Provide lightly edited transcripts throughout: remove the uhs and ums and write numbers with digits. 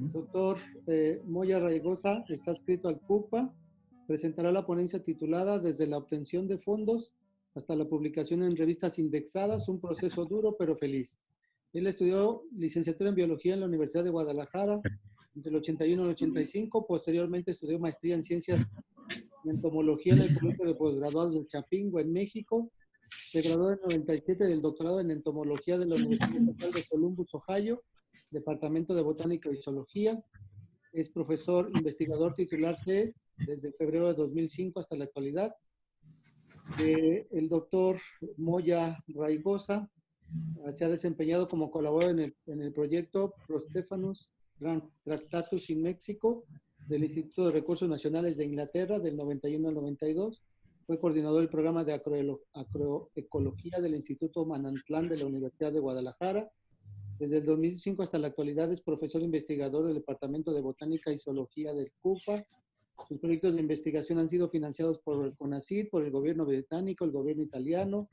Doctor Moya Raigosa está adscrito al CUPA. Presentará la ponencia titulada Desde la obtención de fondos hasta la publicación en revistas indexadas, un proceso duro pero feliz. Él estudió licenciatura en biología en la Universidad de Guadalajara entre el 81 y el 85. Posteriormente estudió maestría en ciencias y entomología en el Colegio de Postgraduados de Chapingo, en México. Se graduó en el 97 del doctorado en entomología de la Universidad Estatal de Columbus, Ohio, Departamento de Botánica y Zoología. Es profesor investigador titular C desde febrero de 2005 hasta la actualidad. El doctor Moya Raigosa se ha desempeñado como colaborador en el proyecto Prostephanus Tractatus in México del Instituto de Recursos Nacionales de Inglaterra del 91 al 92. Fue coordinador del programa de agroecología del Instituto Manantlán de la Universidad de Guadalajara. Desde el 2005 hasta la actualidad es profesor investigador del Departamento de Botánica y Zoología del CUPA. Sus proyectos de investigación han sido financiados por el CONACYT, por el gobierno británico, el gobierno italiano,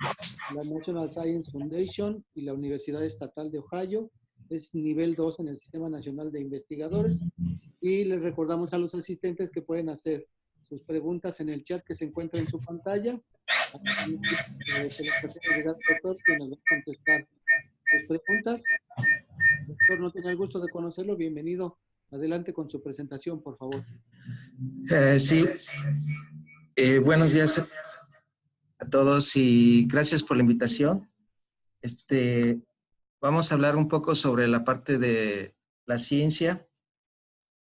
la National Science Foundation y la Universidad Estatal de Ohio. Es nivel 2 en el Sistema Nacional de Investigadores. Y les recordamos a los asistentes que pueden hacer sus preguntas en el chat que se encuentra en su pantalla. Se les presenta el doctor que nos va a contestar sus preguntas. Doctor, no tenía el gusto de conocerlo. Bienvenido. Adelante con su presentación, por favor. Sí, buenos días a todos y gracias por la invitación. Vamos a hablar un poco sobre la parte de la ciencia,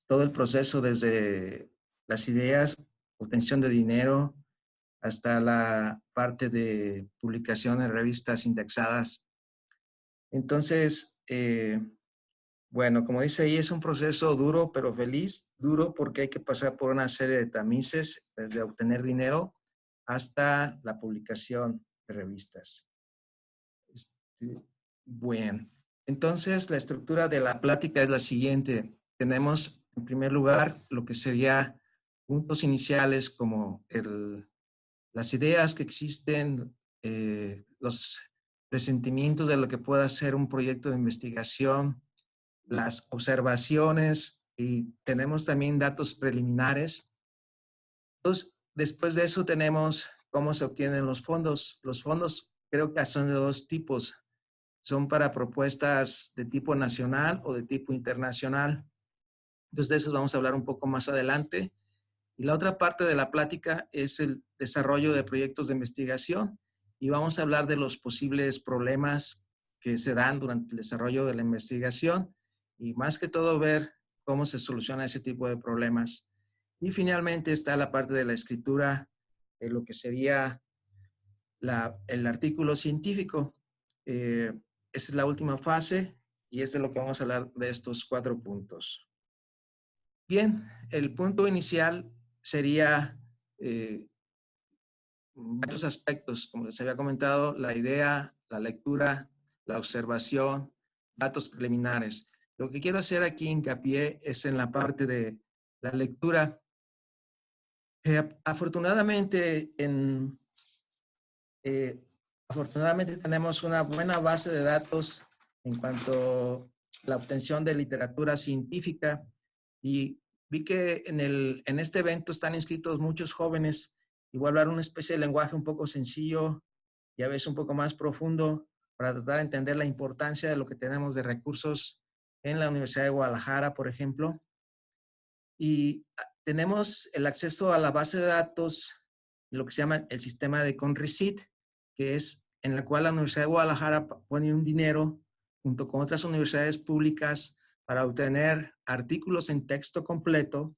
todo el proceso desde las ideas, obtención de dinero, hasta la parte de publicación en revistas indexadas. Entonces, bueno, como dice ahí, es un proceso duro pero feliz. Duro porque hay que pasar por una serie de tamices, desde obtener dinero hasta la publicación de revistas. Bueno, entonces la estructura de la plática es la siguiente. Tenemos en primer lugar lo que sería puntos iniciales como las ideas que existen, los presentimientos de lo que pueda ser un proyecto de investigación, las observaciones y tenemos también datos preliminares. Entonces, después de eso tenemos cómo se obtienen los fondos. Los fondos creo que son de dos tipos. Son para propuestas de tipo nacional o de tipo internacional. Entonces, de eso vamos a hablar un poco más adelante. Y la otra parte de la plática es el desarrollo de proyectos de investigación y vamos a hablar de los posibles problemas que se dan durante el desarrollo de la investigación y más que todo ver cómo se soluciona ese tipo de problemas. Y finalmente está la parte de la escritura de lo que sería el artículo científico. Esa es la última fase y es de lo que vamos a hablar de estos 4 puntos. Bien, el punto inicial sería varios aspectos, como les había comentado, la idea, la lectura, la observación, datos preliminares. Lo que quiero hacer aquí hincapié es en la parte de la lectura. Afortunadamente tenemos una buena base de datos en cuanto a la obtención de literatura científica y vi que en este evento están inscritos muchos jóvenes y voy a hablar una especie de lenguaje un poco sencillo y a veces un poco más profundo para tratar de entender la importancia de lo que tenemos de recursos en la Universidad de Guadalajara, por ejemplo. Y tenemos el acceso a la base de datos, lo que se llama el sistema de CONRECYT, que es en la cual la Universidad de Guadalajara pone un dinero junto con otras universidades públicas para obtener artículos en texto completo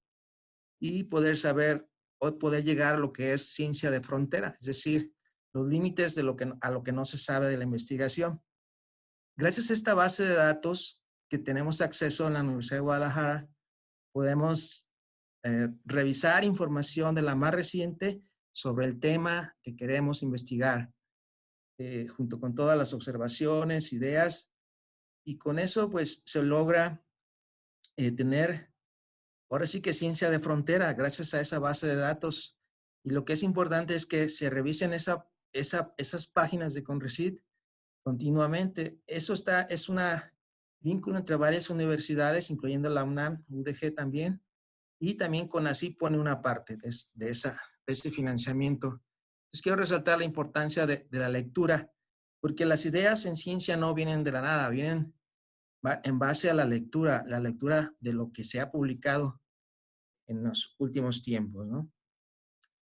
y poder saber o poder llegar a lo que es ciencia de frontera, es decir, los límites de a lo que no se sabe de la investigación. Gracias a esta base de datos que tenemos acceso en la Universidad de Guadalajara, podemos revisar información de la más reciente sobre el tema que queremos investigar, junto con todas las observaciones, ideas, y con eso pues se logra tener, ahora sí que ciencia de frontera, gracias a esa base de datos. Y lo que es importante es que se revisen esas páginas de CONRECYT continuamente. Eso es una vínculo entre varias universidades, incluyendo la UNAM, UDG también, y también CONACYT pone una parte de ese financiamiento. Entonces, quiero resaltar la importancia de la lectura, porque las ideas en ciencia no vienen de la nada, vienen en base a la lectura de lo que se ha publicado en los últimos tiempos, ¿no?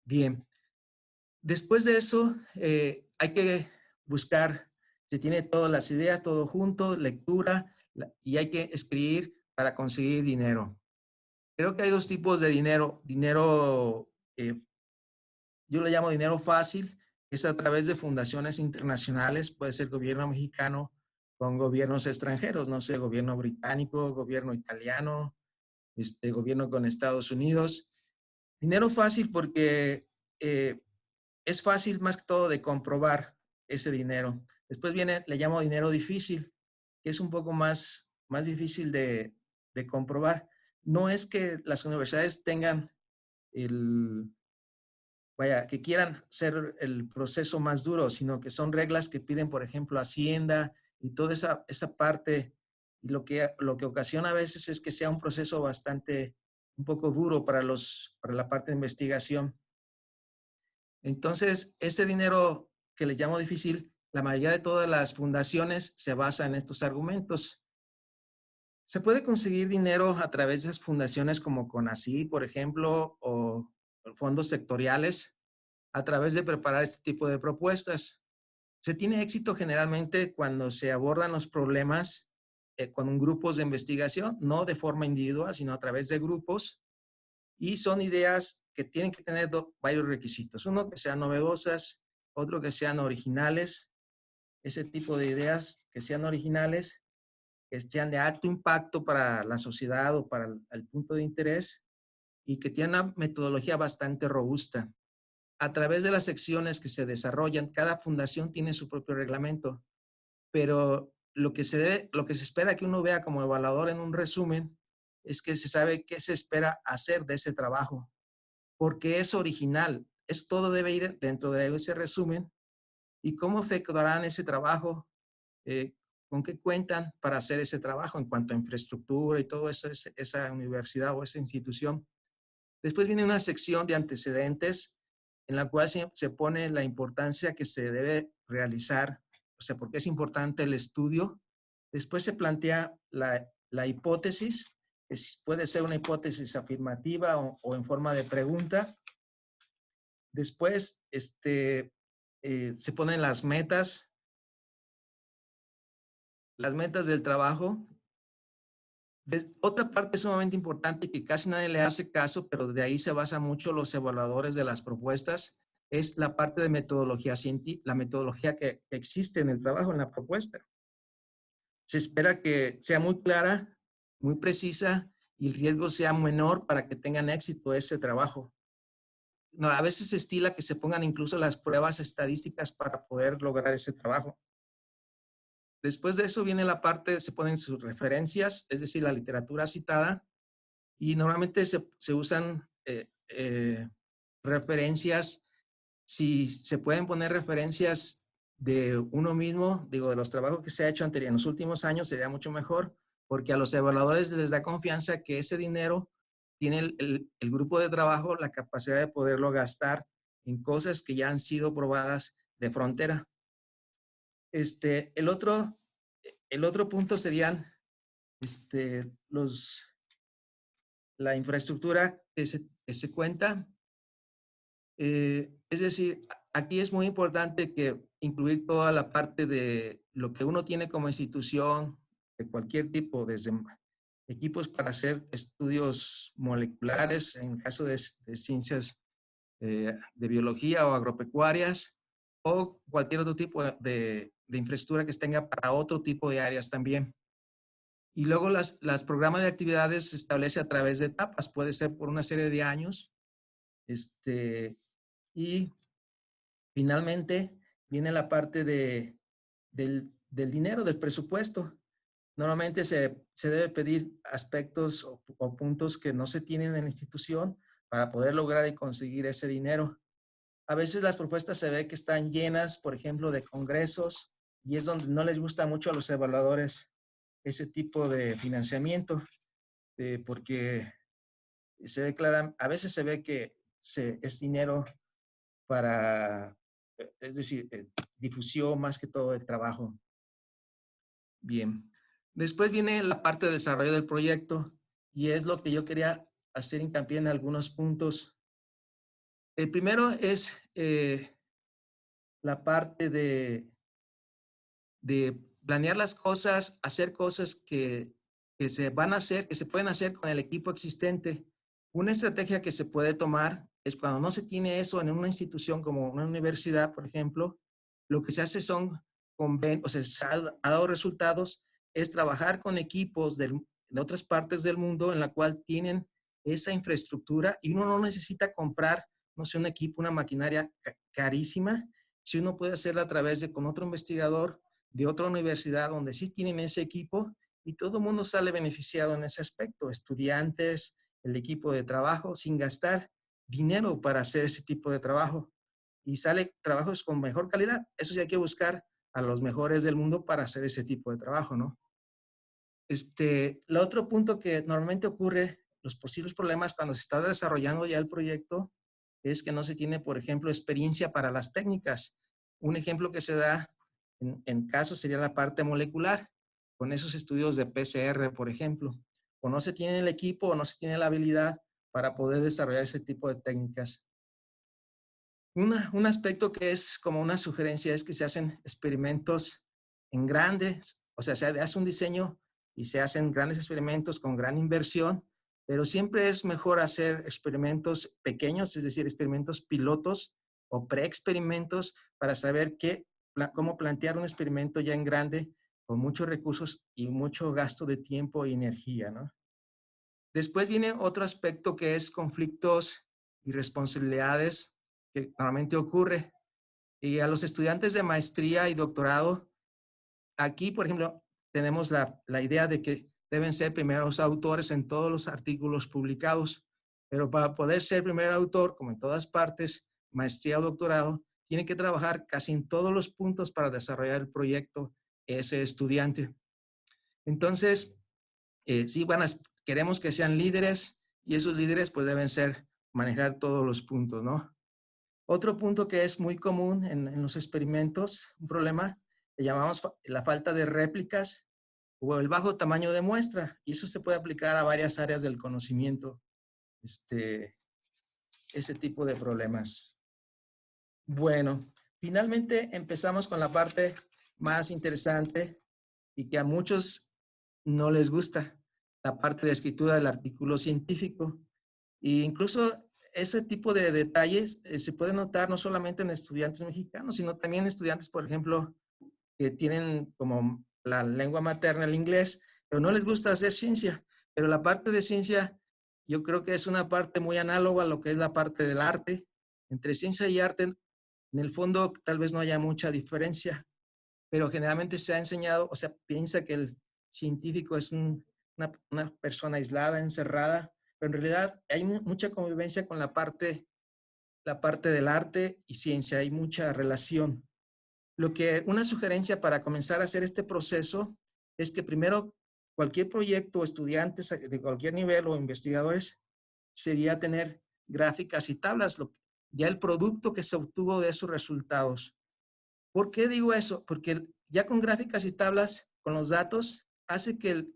Bien, después de eso, hay que buscar, se tiene todas las ideas, todo junto, lectura, y hay que escribir para conseguir dinero. Creo que hay dos tipos de dinero. Dinero, yo lo llamo dinero fácil, es a través de fundaciones internacionales, puede ser gobierno mexicano con gobiernos extranjeros, no sé, gobierno británico, gobierno italiano, gobierno con Estados Unidos. Dinero fácil porque es fácil más que todo de comprobar ese dinero. Después viene, le llamo dinero difícil, que es un poco más difícil de comprobar. No es que las universidades tengan que quieran ser el proceso más duro, sino que son reglas que piden, por ejemplo, Hacienda y toda esa parte. Y lo que ocasiona a veces es que sea un proceso un poco duro para la parte de investigación. Entonces, ese dinero que le llamo difícil, la mayoría de todas las fundaciones se basa en estos argumentos. Se puede conseguir dinero a través de esas fundaciones como CONACYT, por ejemplo, o fondos sectoriales, a través de preparar este tipo de propuestas. Se tiene éxito generalmente cuando se abordan los problemas con grupos de investigación, no de forma individual, sino a través de grupos, y son ideas que tienen que tener varios requisitos. Uno, que sean novedosas, otro, que sean originales, ese tipo de ideas que sean originales, que sean de alto impacto para la sociedad o para el punto de interés, y que tienen una metodología bastante robusta. A través de las secciones que se desarrollan, cada fundación tiene su propio reglamento, pero lo que se espera que uno vea como evaluador en un resumen es que se sabe qué se espera hacer de ese trabajo, porque es original. Todo debe ir dentro de ese resumen y cómo efectuarán ese trabajo, con qué cuentan para hacer ese trabajo en cuanto a infraestructura y todo eso, esa universidad o esa institución. Después viene una sección de antecedentes en la cual se pone la importancia que se debe realizar, o sea, por qué es importante el estudio. Después se plantea la hipótesis, que puede ser una hipótesis afirmativa o en forma de pregunta. Después se ponen las metas del trabajo. Otra parte sumamente importante que casi nadie le hace caso, pero de ahí se basan mucho los evaluadores de las propuestas, es la parte de metodología científica, la metodología que existe en el trabajo, en la propuesta. Se espera que sea muy clara, muy precisa y el riesgo sea menor para que tengan éxito ese trabajo. No, a veces se estila que se pongan incluso las pruebas estadísticas para poder lograr ese trabajo. Después de eso viene la parte, se ponen sus referencias, es decir, la literatura citada, y normalmente se usan referencias. Si se pueden poner referencias de uno mismo, digo, de los trabajos que se ha hecho en los últimos años, sería mucho mejor, porque a los evaluadores les da confianza que ese dinero tiene el grupo de trabajo la capacidad de poderlo gastar en cosas que ya han sido probadas de frontera. El otro punto serían la infraestructura que se cuenta. Es decir, aquí es muy importante que incluir toda la parte de lo que uno tiene como institución, de cualquier tipo, desde equipos para hacer estudios moleculares, en caso de ciencias de biología o agropecuarias, o cualquier otro tipo de infraestructura que se tenga para otro tipo de áreas también. Y luego las programas de actividades se establece a través de etapas, puede ser por una serie de años. Y finalmente viene la parte del dinero, del presupuesto. Normalmente se debe pedir aspectos o puntos que no se tienen en la institución para poder lograr y conseguir ese dinero. A veces las propuestas se ve que están llenas, por ejemplo, de congresos, y es donde no les gusta mucho a los evaluadores ese tipo de financiamiento, porque se ve clara, a veces se ve que es dinero para, es decir, difusión más que todo el trabajo. Bien. Después viene la parte de desarrollo del proyecto y es lo que yo quería hacer hincapié en algunos puntos. El primero es la parte de planear las cosas, hacer cosas que se van a hacer, que se pueden hacer con el equipo existente. Una estrategia que se puede tomar es cuando no se tiene eso en una institución como una universidad, por ejemplo, lo que se hace son convenios, o sea, se ha dado resultados, es trabajar con equipos de otras partes del mundo en la cual tienen esa infraestructura y uno no necesita comprar, no sé, un equipo, una maquinaria carísima, si uno puede hacerlo a través de con otro investigador de otra universidad donde sí tienen ese equipo y todo el mundo sale beneficiado en ese aspecto, estudiantes, el equipo de trabajo, sin gastar dinero para hacer ese tipo de trabajo. Y sale trabajos con mejor calidad. Eso sí hay que buscar a los mejores del mundo para hacer ese tipo de trabajo, ¿no? El otro punto que normalmente ocurre, los posibles problemas cuando se está desarrollando ya el proyecto, es que no se tiene, por ejemplo, experiencia para las técnicas. Un ejemplo que se da en caso sería la parte molecular, con esos estudios de PCR, por ejemplo. O no se tiene el equipo o no se tiene la habilidad para poder desarrollar ese tipo de técnicas. Un aspecto que es como una sugerencia es que se hacen experimentos en grandes, o sea, se hace un diseño y se hacen grandes experimentos con gran inversión, pero siempre es mejor hacer experimentos pequeños, es decir, experimentos pilotos o pre-experimentos para saber cómo plantear un experimento ya en grande con muchos recursos y mucho gasto de tiempo y energía, ¿no? Después viene otro aspecto que es conflictos y responsabilidades que normalmente ocurre. Y a los estudiantes de maestría y doctorado, aquí, por ejemplo, tenemos la idea de que deben ser primeros autores en todos los artículos publicados, pero para poder ser primer autor, como en todas partes, maestría o doctorado, tiene que trabajar casi en todos los puntos para desarrollar el proyecto ese estudiante. Entonces, sí, bueno, queremos que sean líderes y esos líderes pues deben ser manejar todos los puntos, ¿no? Otro punto que es muy común en los experimentos, un problema, le llamamos la falta de réplicas o el bajo tamaño de muestra. Y eso se puede aplicar a varias áreas del conocimiento, ese tipo de problemas. Bueno, finalmente empezamos con la parte más interesante y que a muchos no les gusta, la parte de escritura del artículo científico. E incluso ese tipo de detalles se puede notar no solamente en estudiantes mexicanos, sino también en estudiantes, por ejemplo, que tienen como la lengua materna el inglés, pero no les gusta hacer ciencia. Pero la parte de ciencia, yo creo que es una parte muy análoga a lo que es la parte del arte. Entre ciencia y arte, en el fondo, tal vez no haya mucha diferencia, pero generalmente se ha enseñado, o sea, piensa que el científico es una persona aislada, encerrada, pero en realidad hay mucha convivencia con la parte del arte y ciencia, hay mucha relación. Una sugerencia para comenzar a hacer este proceso es que primero cualquier proyecto, estudiantes de cualquier nivel o investigadores, sería tener gráficas y tablas, ya el producto que se obtuvo de esos resultados. ¿Por qué digo eso? Porque ya con gráficas y tablas, con los datos, hace que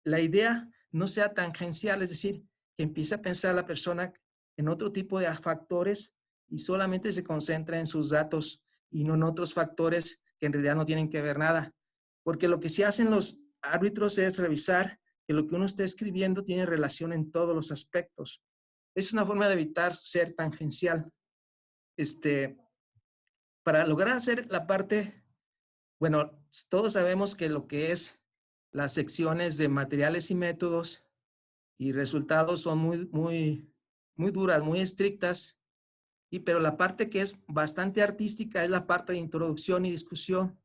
la idea no sea tangencial, es decir, que empiece a pensar la persona en otro tipo de factores y solamente se concentra en sus datos y no en otros factores que en realidad no tienen que ver nada. Porque lo que sí hacen los árbitros es revisar que lo que uno está escribiendo tiene relación en todos los aspectos. Es una forma de evitar ser tangencial. Para lograr hacer la parte, bueno, todos sabemos que lo que es las secciones de materiales y métodos y resultados son muy duras, muy estrictas, pero la parte que es bastante artística es la parte de introducción y discusión.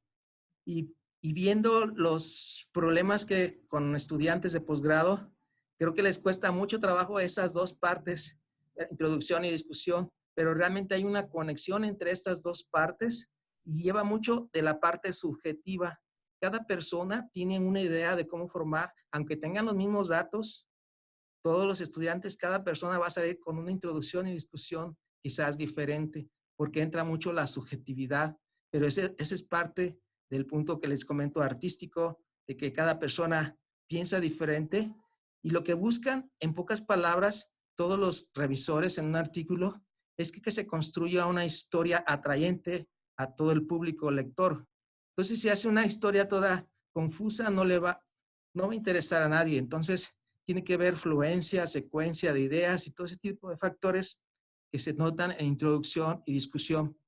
Y viendo los problemas que con estudiantes de posgrado, creo que les cuesta mucho trabajo esas dos partes, introducción y discusión, pero realmente hay una conexión entre estas dos partes y lleva mucho de la parte subjetiva cada persona tiene una idea de cómo formar, aunque tengan los mismos datos, todos los estudiantes, cada persona va a salir con una introducción y discusión quizás diferente, porque entra mucho la subjetividad, pero ese es parte del punto que les comento artístico, de que cada persona piensa diferente y lo que buscan, en pocas palabras, todos los revisores en un artículo, es que se construya una historia atrayente a todo el público lector. Entonces, si hace una historia toda confusa, no va a interesar a nadie. Entonces, tiene que ver fluencia, secuencia de ideas y todo ese tipo de factores que se notan en introducción y discusión.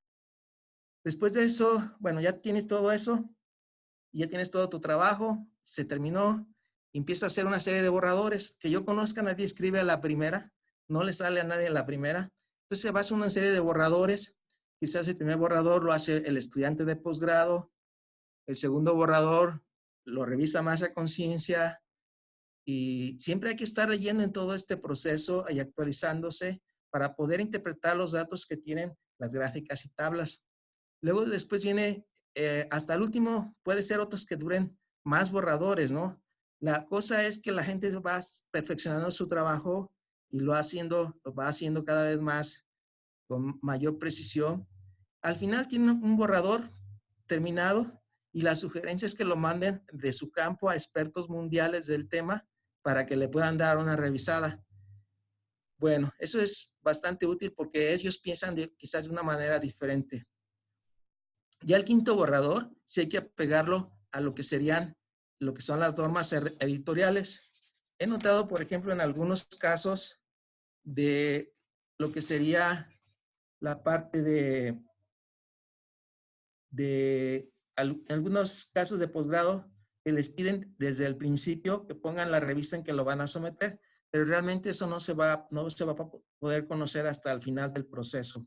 Después de eso, bueno, ya tienes todo eso, ya tienes todo tu trabajo, se terminó, empieza a hacer una serie de borradores. Que yo conozca, nadie escribe a la primera, no le sale a nadie a la primera. Entonces se va a hacer una serie de borradores. Quizás el primer borrador lo hace el estudiante de posgrado, el segundo borrador lo revisa más a conciencia, y siempre hay que estar leyendo en todo este proceso y actualizándose para poder interpretar los datos que tienen las gráficas y tablas. Luego después viene, hasta el último, puede ser otros que duren más borradores, ¿no? La cosa es que la gente va perfeccionando su trabajo y lo va haciendo cada vez más con mayor precisión. Al final tiene un borrador terminado y la sugerencia es que lo manden de su campo a expertos mundiales del tema para que le puedan dar una revisada. Bueno, eso es bastante útil porque ellos piensan quizás de una manera diferente. Ya el quinto borrador, sí hay que pegarlo a lo que son las normas editoriales. He notado, por ejemplo, en algunos casos de lo que sería la parte en algunos casos de posgrado que les piden desde el principio que pongan la revista en que lo van a someter, pero realmente eso no se va a poder conocer hasta el final del proceso.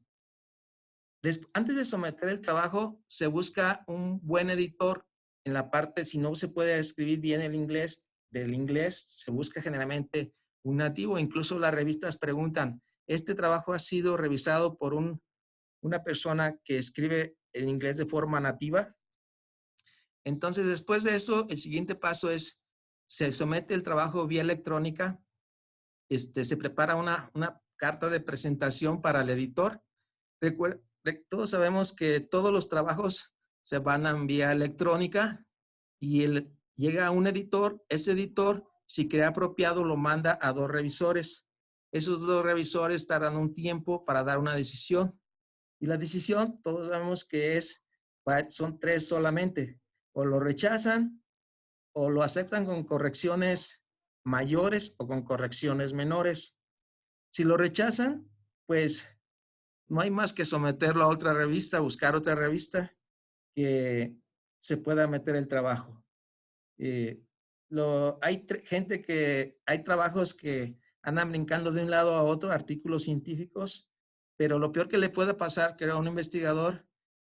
Antes de someter el trabajo, se busca un buen editor en la parte, si no se puede escribir bien el inglés, del inglés, se busca generalmente un nativo. Incluso las revistas preguntan, ¿este trabajo ha sido revisado por una persona que escribe el inglés de forma nativa? Entonces, después de eso, el siguiente paso es, se somete el trabajo vía electrónica, se prepara una carta de presentación para el editor. Todos sabemos que todos los trabajos se van en vía electrónica y llega a un editor. Ese editor, si cree apropiado, lo manda a 2 revisores. Esos 2 revisores tardan un tiempo para dar una decisión. Y la decisión, todos sabemos que son 3 solamente. O lo rechazan, o lo aceptan con correcciones mayores o con correcciones menores. Si lo rechazan, pues no hay más que someterlo a otra revista, buscar otra revista que se pueda meter el trabajo. Hay trabajos que andan brincando de un lado a otro, artículos científicos, pero lo peor que le puede pasar, creo, a un investigador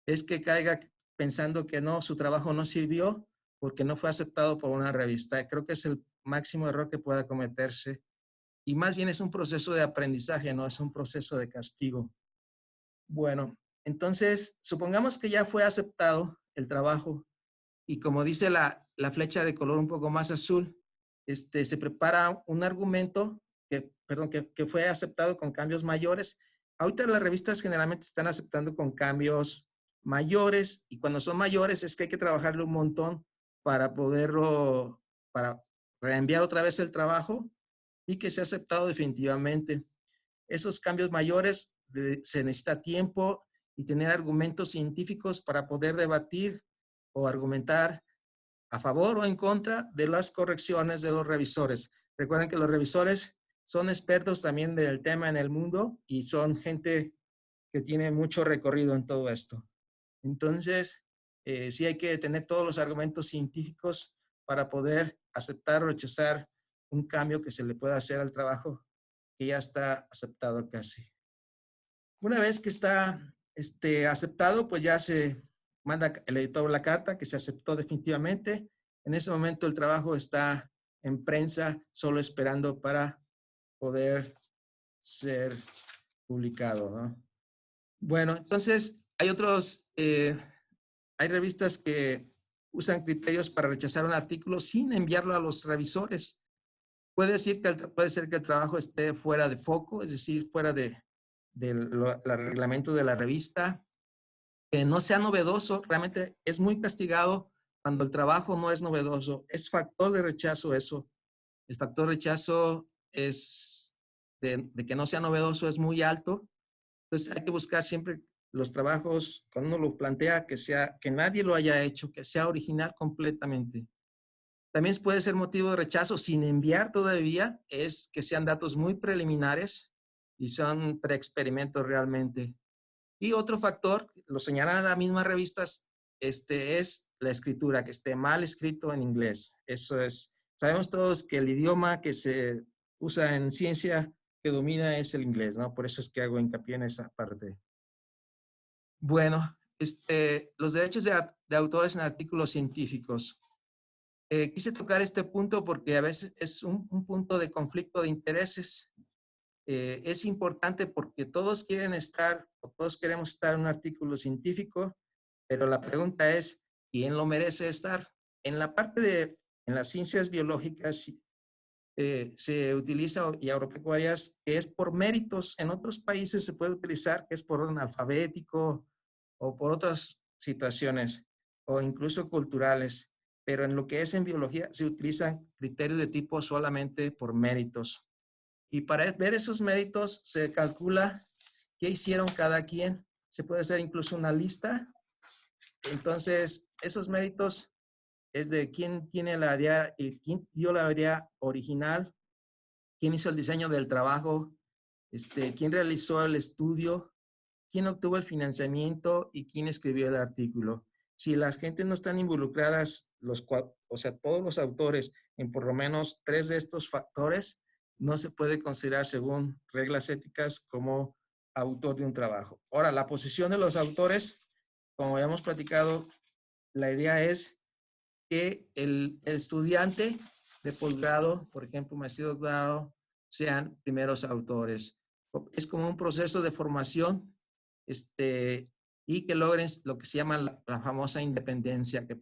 es que caiga pensando que no, su trabajo no sirvió porque no fue aceptado por una revista. Creo que es el máximo error que pueda cometerse. Y más bien es un proceso de aprendizaje, no es un proceso de castigo. Bueno, entonces, supongamos que ya fue aceptado el trabajo y como dice la flecha de color un poco más azul, se prepara un argumento que fue aceptado con cambios mayores. Ahorita las revistas generalmente están aceptando con cambios mayores y cuando son mayores es que hay que trabajarle un montón para para reenviar otra vez el trabajo y que sea aceptado definitivamente. Esos cambios mayores se necesita tiempo y tener argumentos científicos para poder debatir o argumentar a favor o en contra de las correcciones de los revisores. Recuerden que los revisores son expertos también del tema en el mundo y son gente que tiene mucho recorrido en todo esto. Entonces, sí hay que tener todos los argumentos científicos para poder aceptar o rechazar un cambio que se le pueda hacer al trabajo que ya está aceptado casi. Una vez que está aceptado, pues ya se manda el editor la carta que se aceptó definitivamente. En ese momento el trabajo está en prensa, solo esperando para poder ser publicado, ¿no? Bueno, entonces hay revistas que usan criterios para rechazar un artículo sin enviarlo a los revisores. Puede ser que el trabajo esté fuera de foco, es decir, fuera del reglamento de la revista, que no sea novedoso. Realmente es muy castigado cuando el trabajo no es novedoso. Es factor de rechazo eso. El factor de rechazo es de que no sea novedoso es muy alto. Entonces hay que buscar siempre los trabajos, cuando uno lo plantea, que nadie lo haya hecho, que sea original completamente. También puede ser motivo de rechazo sin enviar todavía, es que sean datos muy preliminares y son preexperimentos realmente. Y otro factor, lo señalan las mismas revistas, es la escritura, que esté mal escrito en inglés. Eso es, sabemos todos que el idioma que se usa en ciencia que domina es el inglés, ¿no? Por eso es que hago hincapié en esa parte. Bueno, los derechos de autores en artículos científicos. Quise tocar este punto porque a veces es un punto de conflicto de intereses. Es importante porque todos quieren estar, o todos queremos estar en un artículo científico, pero la pregunta es, ¿quién lo merece estar? En la parte en las ciencias biológicas, se utiliza, y agropecuarias, que es por méritos. En otros países se puede utilizar que es por orden alfabético o por otras situaciones, o incluso culturales. Pero en lo que es en biología se utilizan criterios de tipo solamente por méritos. Y para ver esos méritos se calcula qué hicieron cada quien. Se puede hacer incluso una lista. Entonces, esos méritos es de quién tiene la área, quién dio la área original, quién hizo el diseño del trabajo, quién realizó el estudio, quién obtuvo el financiamiento y quién escribió el artículo. Si las gentes no están involucradas, o sea, todos los autores, en por lo menos 3 de estos factores, no se puede considerar, según reglas éticas, como autor de un trabajo. Ahora, la posición de los autores, como habíamos platicado, la idea es que el estudiante de posgrado, por ejemplo, maestría y doctorado, sean primeros autores. Es como un proceso de formación, y que logren lo que se llama la famosa independencia, que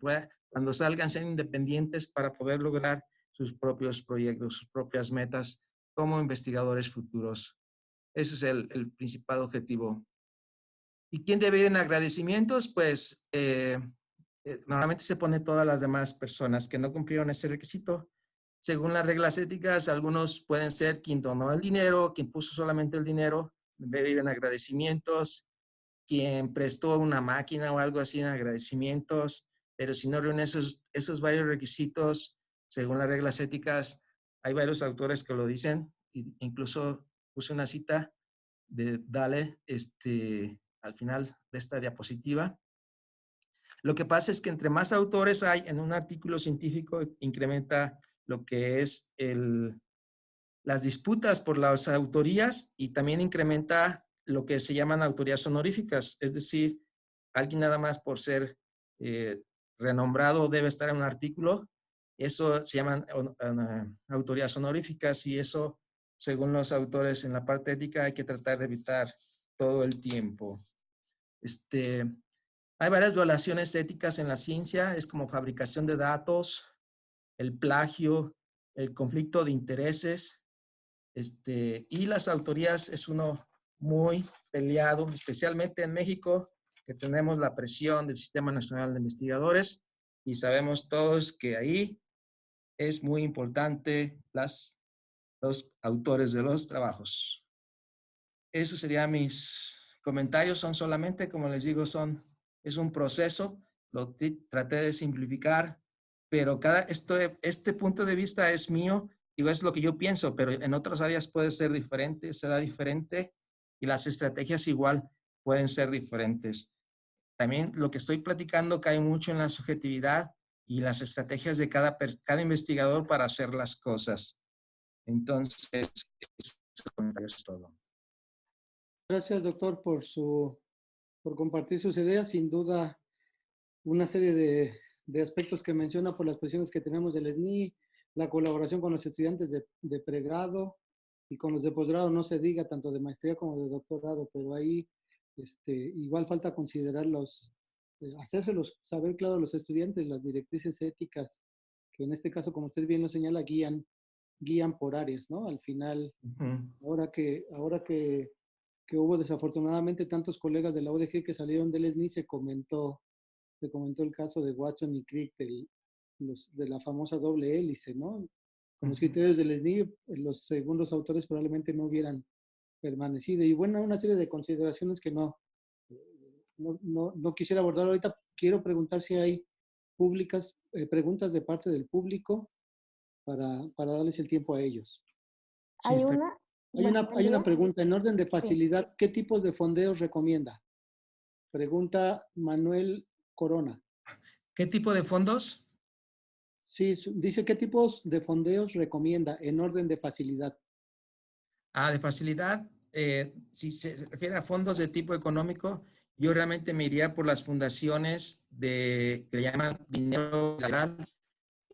cuando salgan, ser independientes para poder lograr sus propios proyectos, sus propias metas como investigadores futuros. Ese es el principal objetivo. ¿Y quién debe ir en agradecimientos? Pues normalmente se pone todas las demás personas que no cumplieron ese requisito. Según las reglas éticas, algunos pueden ser quien donó el dinero, quien puso solamente el dinero, en vez de ir en agradecimientos, quien prestó una máquina o algo así en agradecimientos, pero si no reúne esos varios requisitos, según las reglas éticas, hay varios autores que lo dicen, incluso puse una cita de Dale al final de esta diapositiva. Lo que pasa es que entre más autores hay en un artículo científico, incrementa lo que es las disputas por las autorías y también incrementa lo que se llaman autorías honoríficas, es decir, alguien nada más por ser renombrado debe estar en un artículo. Eso se llaman autorías honoríficas y eso, según los autores en la parte ética, hay que tratar de evitar todo el tiempo. Hay varias violaciones éticas en la ciencia, es como fabricación de datos, el plagio, el conflicto de intereses, y las autorías es uno muy peleado, especialmente en México, que tenemos la presión del Sistema Nacional de Investigadores y sabemos todos que ahí es muy importante los autores de los trabajos. Esos serían mis comentarios, son solamente, como les digo, es un proceso, lo traté de simplificar, pero este punto de vista es mío, digo, es lo que yo pienso, pero en otras áreas puede ser diferente, será diferente, y las estrategias igual pueden ser diferentes. También lo que estoy platicando cae mucho en la subjetividad y las estrategias de cada investigador para hacer las cosas. Entonces, eso es todo. Gracias, doctor, por compartir sus ideas. Sin duda, una serie de aspectos que menciona por las presiones que tenemos del SNI, la colaboración con los estudiantes de pregrado y con los de posgrado, no se diga, tanto de maestría como de doctorado, pero ahí igual falta considerar hacérselos saber claro a los estudiantes las directrices éticas, que en este caso, como usted bien lo señala, guían por áreas, ¿no? Al final, ahora que hubo desafortunadamente tantos colegas de la UDG que salieron del SNI, se comentó el caso de Watson y Crick de la famosa doble hélice, ¿no? Con los criterios del SNI, los segundos autores probablemente no hubieran permanecido. Y bueno, una serie de consideraciones que no quisiera abordar ahorita. Quiero preguntar si hay preguntas de parte del público para darles el tiempo a ellos. Sí, Hay una, Hay una María. pregunta en orden de Sí. facilidad. ¿Qué tipos de fondeos recomienda? Pregunta Manuel Corona. ¿Qué tipo de fondos? Sí, dice qué tipos de fondeos recomienda en orden de facilidad. De facilidad, si se refiere a fondos de tipo económico, yo realmente me iría por las fundaciones que le llaman dinero lateral,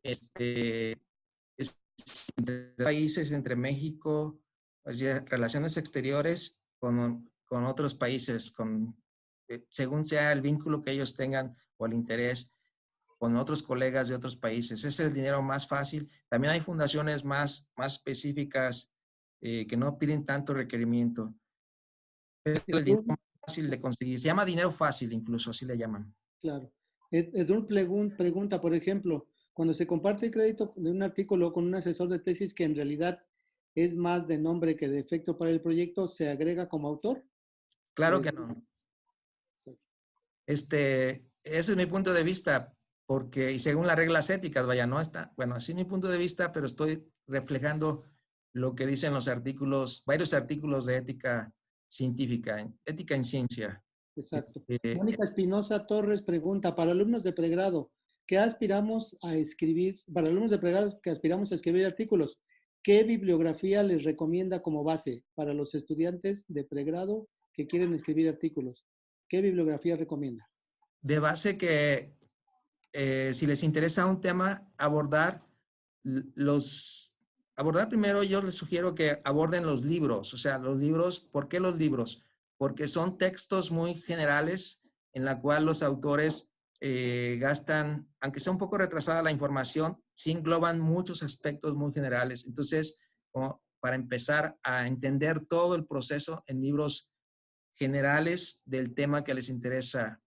entre países, entre México, pues ya, relaciones exteriores con otros países, según sea el vínculo que ellos tengan o el interés con otros colegas de otros países. Ese es el dinero más fácil. También hay fundaciones más específicas que no piden tanto requerimiento. Es el dinero más fácil de conseguir. Se llama dinero fácil, incluso, así le llaman. Claro. Edurn pregunta, por ejemplo, cuando se comparte el crédito de un artículo con un asesor de tesis que en realidad es más de nombre que de efecto para el proyecto, ¿se agrega como autor? Claro que no. Ese es mi punto de vista, porque, y según las reglas éticas, vaya, no está, bueno, así es mi punto de vista, pero estoy reflejando lo que dicen los artículos, varios artículos de ética científica, ética en ciencia. Exacto. Mónica Espinosa Torres pregunta, para alumnos de pregrado, ¿qué aspiramos a escribir? Para alumnos de pregrado que aspiramos a escribir artículos, ¿qué bibliografía les recomienda como base para los estudiantes de pregrado que quieren escribir artículos? ¿Qué bibliografía recomienda? De base que si les interesa un tema, abordar primero, yo les sugiero que aborden los libros. O sea, los libros, ¿por qué los libros? Porque son textos muy generales en la cual los autores gastan, aunque sea un poco retrasada la información, sí engloban muchos aspectos muy generales. Entonces, como para empezar a entender todo el proceso en libros generales del tema que les interesa,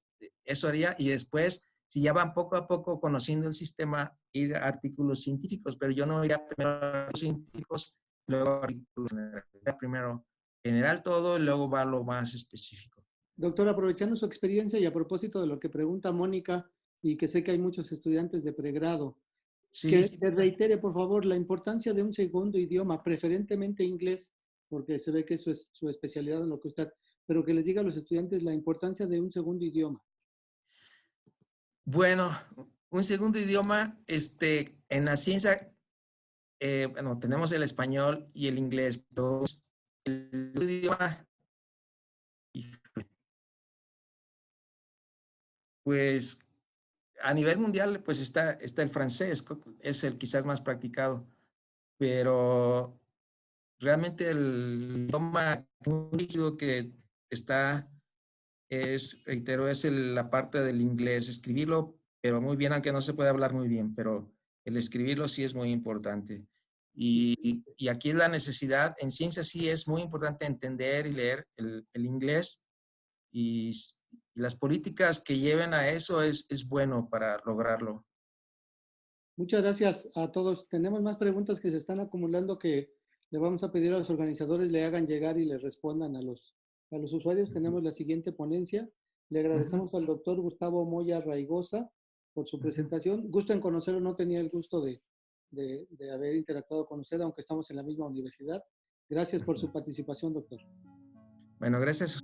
eso haría. Y después, si ya van poco a poco conociendo el sistema, ir a artículos científicos, pero yo no iría primero a artículos científicos, luego a artículos generales. Primero general todo y luego va a lo más específico. Doctor, aprovechando su experiencia y a propósito de lo que pregunta Mónica, y que sé que hay muchos estudiantes de pregrado, que reitere, por favor, la importancia de un segundo idioma, preferentemente inglés, porque se ve que eso es su especialidad en lo que usted, pero que les diga a los estudiantes la importancia de un segundo idioma. Bueno, un segundo idioma, en la ciencia, bueno, tenemos el español y el inglés, pero el idioma, pues a nivel mundial, pues está el francés, es el quizás más practicado, pero realmente el idioma rígido que está reitero, es la parte del inglés, escribirlo, pero muy bien, aunque no se puede hablar muy bien, pero el escribirlo sí es muy importante. Y aquí la necesidad, en ciencia sí es muy importante entender y leer el inglés y las políticas que lleven a eso es bueno para lograrlo. Muchas gracias a todos. Tenemos más preguntas que se están acumulando que le vamos a pedir a los organizadores le hagan llegar y le respondan a los usuarios. Tenemos la siguiente ponencia. Le agradecemos al doctor Gustavo Moya Raigosa por su presentación. Gusto en conocerlo, no tenía el gusto de haber interactuado con usted, aunque estamos en la misma universidad. Gracias por su participación, doctor. Bueno, gracias.